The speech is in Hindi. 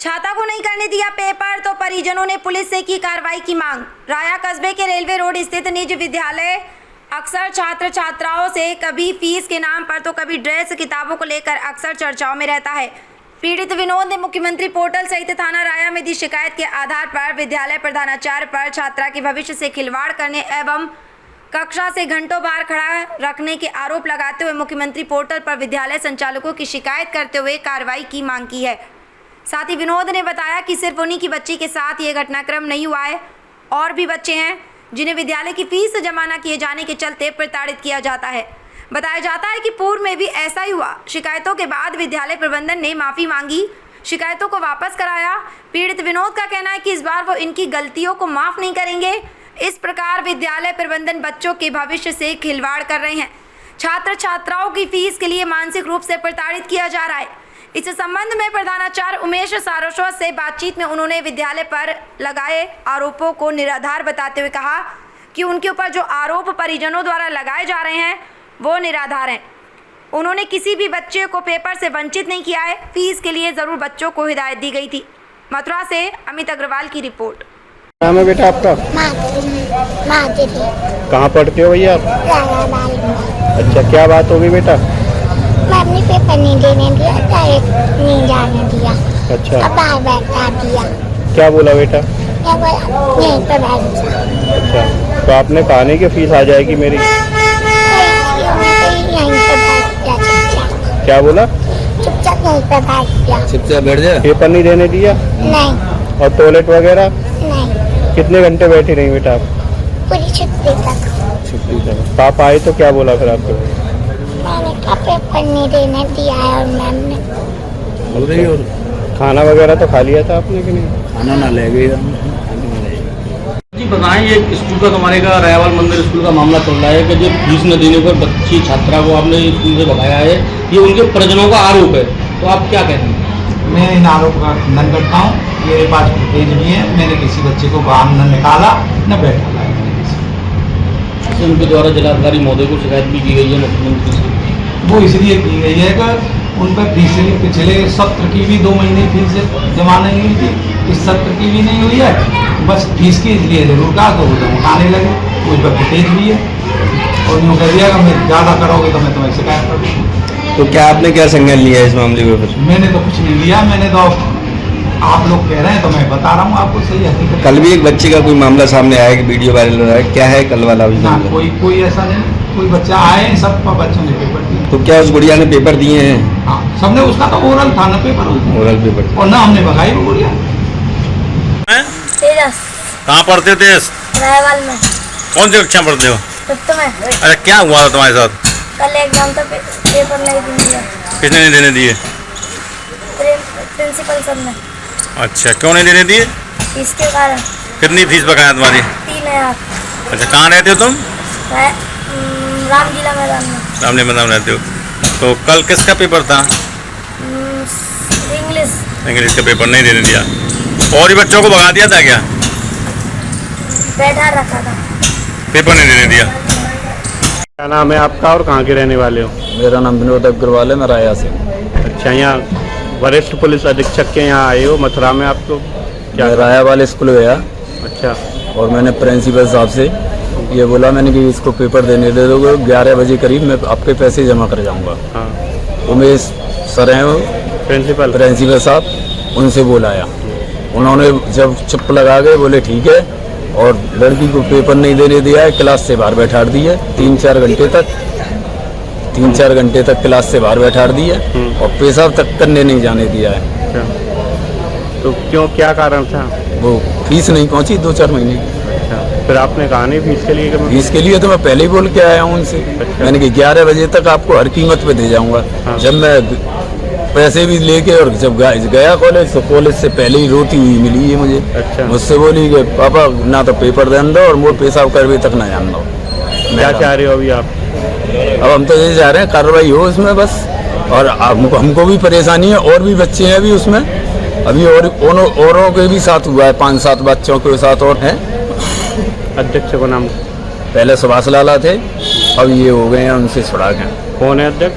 छाता को नहीं करने दिया पेपर तो परिजनों ने पुलिस से की कार्रवाई की मांग। राया कस्बे के रेलवे रोड स्थित निजी विद्यालय अक्सर छात्र छात्राओं से कभी फीस के नाम पर तो कभी ड्रेस किताबों को लेकर अक्सर चर्चाओं में रहता है। पीड़ित विनोद ने मुख्यमंत्री पोर्टल सहित थाना राया में दी शिकायत के आधार पर विद्यालय प्रधानाचार्य पर छात्रा के भविष्य से खिलवाड़ करने एवं कक्षा से घंटों बाहर खड़ा रखने के आरोप लगाते हुए मुख्यमंत्री पोर्टल पर विद्यालय संचालकों की शिकायत करते हुए कार्रवाई की मांग की है। साथ ही विनोद ने बताया कि सिर्फ उन्हीं की बच्ची के साथ ये घटनाक्रम नहीं हुआ है, और भी बच्चे हैं जिन्हें विद्यालय की फीस जमा न किए जाने के चलते प्रताड़ित किया जाता है। बताया जाता है कि पूर्व में भी ऐसा ही हुआ। शिकायतों के बाद विद्यालय प्रबंधन ने माफ़ी मांगी, शिकायतों को वापस कराया। पीड़ित विनोद का कहना है कि इस बार वो इनकी गलतियों को माफ़ नहीं करेंगे। इस प्रकार विद्यालय प्रबंधन बच्चों के भविष्य से खिलवाड़ कर रहे हैं। छात्र छात्राओं की फीस के लिए मानसिक रूप से प्रताड़ित किया जा रहा है। इस संबंध में प्रधानाचार्य उमेश सारस्वत से बातचीत में उन्होंने विद्यालय पर लगाए आरोपों को निराधार बताते हुए कहा कि उनके ऊपर जो आरोप परिजनों द्वारा लगाए जा रहे हैं वो निराधार हैं। उन्होंने किसी भी बच्चे को पेपर से वंचित नहीं किया है। फीस के लिए ज़रूर बच्चों को हिदायत दी गई थी। मथुरा से अमित अग्रवाल की रिपोर्ट। नाम है बेटा आपका? कहाँ पढ़ते हो भैया आप? अच्छा, क्या बात होगी बेटा? मम्मी पेपर नहीं देने दिया, डायरेक्ट नहीं जाने दिया। अच्छा, अब बाहर बैठा दिया। क्या बोला बेटा? क्या बोला? यहीं पर बैठ जा। अच्छा, तो आपने कहा नहीं कि फीस आ जाएगी मेरी? यहीं पर बैठ जा चुपचाप। क्या बोला? चुपचाप यहीं पर बैठ जा। चुपचाप बैठ जा। पेपर नहीं देने दिया? नहीं। और टॉयलेट वगैरह? नहीं। कितने घंटे बैठी रही बेटा आप? पूरी छुट्टी तक। छुट्टी तक। पापा आए तो क्या बोला फिर आपको? मैंने कहा पेपर नहीं देने दिया है और मैम ने। बोल रही हो? खाना वगैरह तो खा लिया था आपने कि नहीं? खाना ना ले गई जी बताएं, ये स्कूल का हमारे का रायावाल मंदिर स्कूल का मामला चल रहा है कि जो फीस न देने पर बच्ची छात्रा को आपने स्कूल से भगाया है, ये उनके परिजनों का आरोप है, तो आप क्या कहते हैं? मैं इन आरोप का खंडन करता हूँ। मेरे पास फुटेज भी है। मैंने किसी बच्चे को बाहर न निकाला न बैठाला है। उनके द्वारा जिलाधिकारी महोदय को शिकायत भी की गई है मुख्यमंत्री से। वो इसलिए की गई है कि उन पर फीस पिछले सत्र की भी 2 महीने फीस जमा नहीं हुई थी, इस सत्र की भी नहीं हुई है। बस फीस की इसलिए जरूर कहा तो वो उठाने लगे। उस पर फुटेज भी है और यूँ कह दिया कि मैं ज़्यादा करोगे तो मैं तुम्हें शिकायत कर दूँगा। तो क्या आपने क्या संज्ञान लिया है इस मामले में? मैंने तो कुछ नहीं लिया। मैंने तो आप लोग कह रहे हैं तो मैं बता रहा हूँ आपको सही हकीकत। कल भी एक बच्चे का कोई मामला सामने आया कि वीडियो वायरल हो रहा है, क्या है कल वाला? ना, कोई ऐसा नहीं। कोई बच्चा आए हैं, सब बच्चों ने पेपर दिए। तो क्या उस गुड़िया ने पेपर दिए हैं? हाँ, सबने। उसका तो ओरल था ना पेपर, ओरल पेपर, और ना हमने भगाई वो गुड़िया। कहाँ पढ़ते थे? रायवाल में। कौन सी कक्षा पढ़ते हो? फिफ्थ में। अरे क्या हुआ था तुम्हारे साथ? कल एग्जाम था, पेपर नहीं दिया। किसने नहीं देने दिए? प्रिंसिपल सर ने। अच्छा, क्यों नहीं देने दिए? इसके कारण। कितनी फीस बकाया तुम्हारी? 3000। अच्छा, कहाँ रहते हो तुम? रामलीला मैदान में। रामलीला मैदान में रहते हो। तो कल किसका पेपर था? इंग्लिश का पेपर नहीं देने दिया। और ही बच्चों को भगा दिया था क्या? बैठा रखा था। पेपर नहीं देने दिया। क्या नाम है आपका और कहाँ के रहने वाले हो? मेरा नाम विनोद अग्रवाल है, मैं राया से। अच्छा, यहाँ वरिष्ठ पुलिस अधीक्षक के यहाँ आए हो मथुरा में, आपको क्या? मैं राया वाले स्कूल गया। अच्छा, और मैंने प्रिंसिपल साहब से ये बोला मैंने कि इसको पेपर देने दे दोगे, 11 बजे करीब मैं आपके पैसे जमा कर जाऊँगा। हाँ, उमेश सर हैं वो प्रिंसिपल साहब, उनसे बोलाया। उन्होंने जब चुप लगा गए, बोले ठीक है, और लड़की को पेपर नहीं देने दिया है, क्लास से बाहर बैठा दी है। 3-4 घंटे तक क्लास से बाहर बैठा दी है और पेशाब तक करने नहीं जाने दिया है। अच्छा, तो क्यों, क्या कारण था? वो फीस नहीं पहुंची 2-4 महीने की। अच्छा, फिर आपने कहा नहीं फीस के लिए? फीस के लिए तो मैं पहले ही बोल के आया हूँ उनसे। अच्छा। मैंने कि 11 बजे तक आपको हर कीमत पे दे जाऊँगा। हाँ। जब मैं पैसे भी लेके और जब गया कॉलेज, तो कॉलेज से पहले ही रोती हुई मिली है मुझे। अच्छा। मुझसे बोली कि पापा ना तो पेपर देने दो और मोर पेशाब करवे तक ना जान दो। क्या चाह रहे हो अभी आप? अब हम तो ये चाह रहे हैं कार्रवाई हो उसमें बस। और हमको भी परेशानी है, और भी बच्चे हैं अभी उसमें, अभी औरों के भी साथ हुआ है, 5-7 बच्चों के साथ और हैं। अध्यक्ष को नाम? पहले सुभाष लाला थे, अब ये हो गए हैं, उनसे छुड़ा गए। कौन है अध्यक्ष?